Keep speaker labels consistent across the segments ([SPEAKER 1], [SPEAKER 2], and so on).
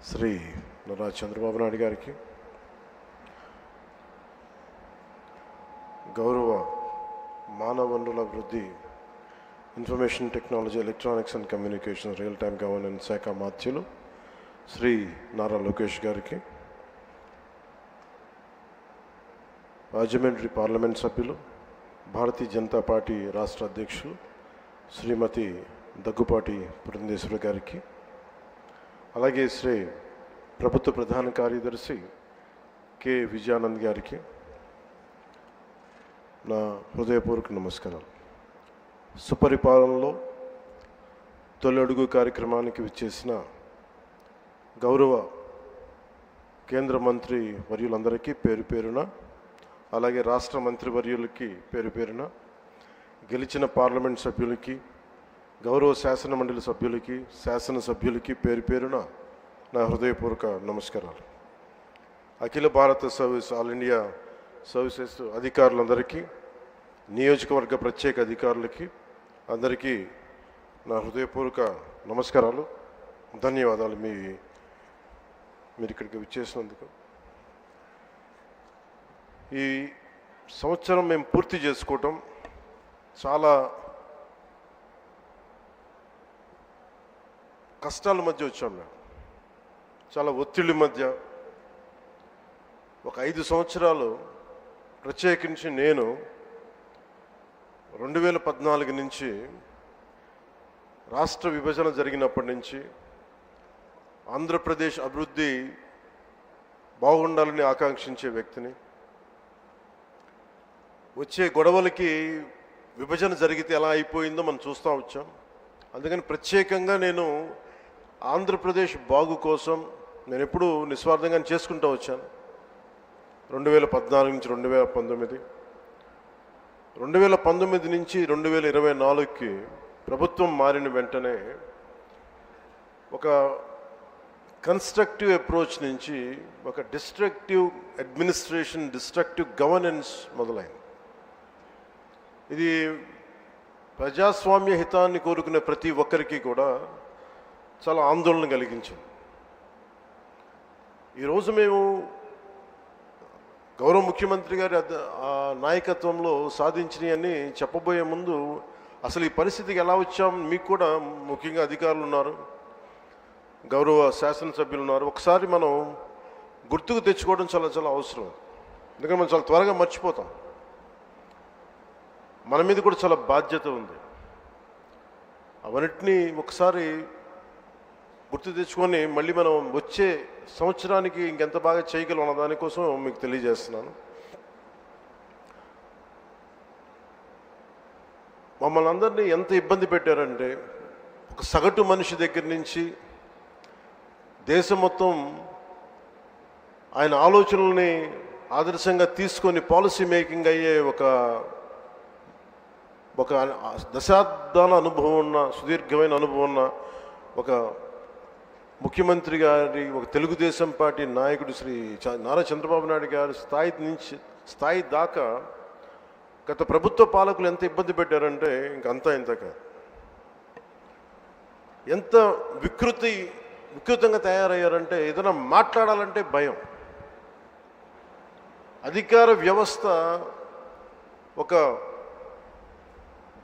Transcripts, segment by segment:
[SPEAKER 1] శ్రీ నారా చంద్రబాబు నాయుడు గారికి, గౌరవ మానవ వనరుల అభివృద్ధి, information technology, electronics and communication, real time governance శాఖ మాత్యులు శ్రీ నారా లోకేష్ గారికి, రాజమండ్రి పార్లమెంట్ సభ్యులు, భారతీయ జనతా పార్టీ రాష్ట్ర అధ్యక్షులు శ్రీమతి దగ్గుపాటి పురంధేశ్వరి గారికి, అలాగే శ్రీ ప్రభుత్వ ప్రధాన కార్యదర్శి కె విజయానంద్ గారికి నా హృదయపూర్వక నమస్కారాలు. సుపరిపాలనలో తొలి అడుగు కార్యక్రమానికి విచ్చేసిన గౌరవ కేంద్ర మంత్రి వర్యులందరికీ పేరు పేరున, అలాగే రాష్ట్ర మంత్రి వర్యులకి పేరు పేరున, గెలిచిన పార్లమెంట్ సభ్యులకి, గౌరవ శాసనమండలి సభ్యులకి, శాసనసభ్యులకి పేరు పేరున నా హృదయపూర్వక నమస్కారాలు. అఖిల భారత సర్వీస్, ఆల్ ఇండియా సర్వీసెస్ అధికారులందరికీ, నియోజకవర్గ ప్రత్యేక అధికారులకి అందరికీ నా హృదయపూర్వక నమస్కారాలు, ధన్యవాదాలు మీరు ఇక్కడికి విచ్చేసినందుకు. ఈ సంవత్సరం మేము పూర్తి చేసుకోవటం చాలా కష్టాల మధ్య వచ్చాం. మేము చాలా ఒత్తిడి మధ్య ఒక 5 సంవత్సరాలు, ప్రత్యేకించి నేను 2014 నుంచి రాష్ట్ర విభజన జరిగినప్పటి నుంచి ఆంధ్రప్రదేశ్ అభివృద్ధి బాగుండాలని ఆకాంక్షించే వ్యక్తిని. వచ్చే గొడవలకి విభజన జరిగితే ఎలా అయిపోయిందో మనం చూస్తూ వచ్చాం. అందుకని ప్రత్యేకంగా నేను ఆంధ్రప్రదేశ్ బాగు కోసం నేను ఎప్పుడూ నిస్వార్థంగా చేసుకుంటూ వచ్చాను. 2014 నుంచి 2019, 2019 నుంచి 2024కి ప్రభుత్వం మారిన వెంటనే ఒక కన్స్ట్రక్టివ్ అప్రోచ్ నుంచి ఒక డిస్ట్రక్టివ్ అడ్మినిస్ట్రేషన్, డిస్ట్రక్టివ్ గవర్నెన్స్ మొదలైంది. ఇది ప్రజాస్వామ్య హితాన్ని కోరుకునే ప్రతి ఒక్కరికి కూడా చాలా ఆందోళన కలిగించింది. ఈరోజు మేము గౌరవ ముఖ్యమంత్రి గారి నాయకత్వంలో సాధించినవన్నీ చెప్పబోయే ముందు అసలు ఈ పరిస్థితికి ఎలా వచ్చాం, మీకు కూడా ముఖ్యంగా అధికారులు ఉన్నారు, గౌరవ శాసనసభ్యులు ఉన్నారు, ఒకసారి మనం గుర్తుకు తెచ్చుకోవడం చాలా చాలా అవసరం. ఎందుకంటే మనం చాలా త్వరగా మర్చిపోతాం. మన మీద కూడా చాలా బాధ్యత ఉంది. అవన్నిటినీ ఒకసారి గుర్తు తెచ్చుకొని మళ్ళీ మనం వచ్చే సంవత్సరానికి ఇంకెంత బాగా చేయగలం అన్న దానికోసం మీకు తెలియజేస్తున్నాను. మమ్మల్ని అందరినీ ఎంత ఇబ్బంది పెట్టారంటే, ఒక సగటు మనిషి దగ్గర నుంచి దేశం మొత్తం ఆయన ఆలోచనల్ని ఆదర్శంగా తీసుకొని పాలసీ మేకింగ్ అయ్యే ఒక దశాబ్దాల అనుభవం ఉన్న, సుదీర్ఘమైన అనుభవం ఉన్న ఒక ముఖ్యమంత్రి గారి, ఒక తెలుగుదేశం పార్టీ నాయకుడు శ్రీ నారా చంద్రబాబు నాయుడు గారి స్థాయి దాకా గత ప్రభుత్వ పాలకులు ఎంత ఇబ్బంది పెట్టారంటే ఇంకంతా ఇంతగా ఎంత వికృతంగా తయారయ్యారంటే, ఏదైనా మాట్లాడాలంటే భయం. అధికార వ్యవస్థ ఒక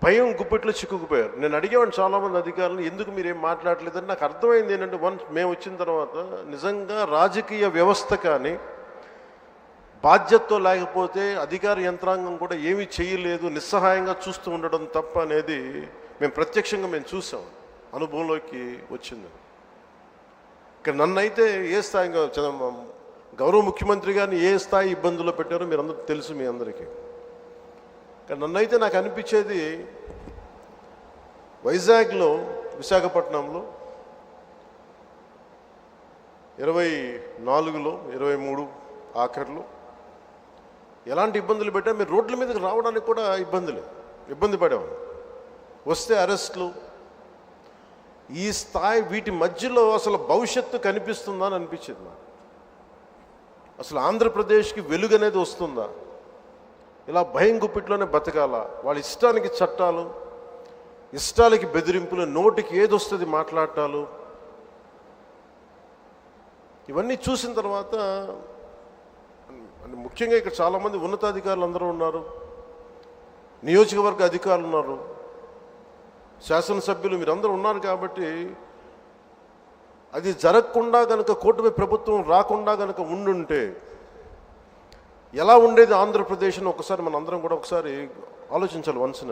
[SPEAKER 1] భయం గుప్పెట్లో చిక్కుకుపోయారు. నేను అడిగేవాడిని చాలామంది అధికారులను, ఎందుకు మీరేం మాట్లాడలేదని. నాకు అర్థమైంది ఏంటంటే, మేము వచ్చిన తర్వాత నిజంగా రాజకీయ వ్యవస్థ కానీ బాధ్యతతో లేకపోతే అధికార యంత్రాంగం కూడా ఏమీ చేయలేదు, నిస్సహాయంగా చూస్తూ ఉండడం తప్ప అనేది మేము ప్రత్యక్షంగా చూసాం, అనుభవంలోకి వచ్చింది. ఇక నన్నైతే ఏ స్థాయిగా గౌరవ ముఖ్యమంత్రి గారిని ఏ స్థాయి ఇబ్బందుల్లో పెట్టారో మీరందరూ తెలుసు, మీ అందరికీ. కానీ నన్నైతే నాకు అనిపించేది, వైజాగ్లో, విశాఖపట్నంలో 24లో 23 ఆఖరిలో ఎలాంటి ఇబ్బందులు పెట్టా, మీరు రోడ్ల మీదకి రావడానికి కూడా ఇబ్బంది పడేవాళ్ళు. వస్తే అరెస్టులు. ఈ స్థాయి, వీటి మధ్యలో అసలు భవిష్యత్తు కనిపిస్తుందా అని అనిపించింది నాకు. అసలు ఆంధ్రప్రదేశ్కి వెలుగు అనేది వస్తుందా? ఇలా భయం గుప్పిట్లోనే బతకాల? వాళ్ళ ఇష్టానికి చట్టాలు, ఇష్టాలకి బెదిరింపులు, నోటికి ఏదొస్తుంది మాట్లాడటాలు, ఇవన్నీ చూసిన తర్వాత ముఖ్యంగా ఇక్కడ చాలామంది ఉన్నతాధికారులు అందరూ ఉన్నారు, నియోజకవర్గ అధికారులు ఉన్నారు, శాసనసభ్యులు మీరందరూ ఉన్నారు. కాబట్టి అది జరగకుండా కనుక కూటమి ప్రభుత్వం రాకుండా కనుక ఉండుంటే ఎలా ఉండేది ఆంధ్రప్రదేశ్ని ఒకసారి మన అందరం కూడా ఒకసారి ఆలోచించాలి వన్స్.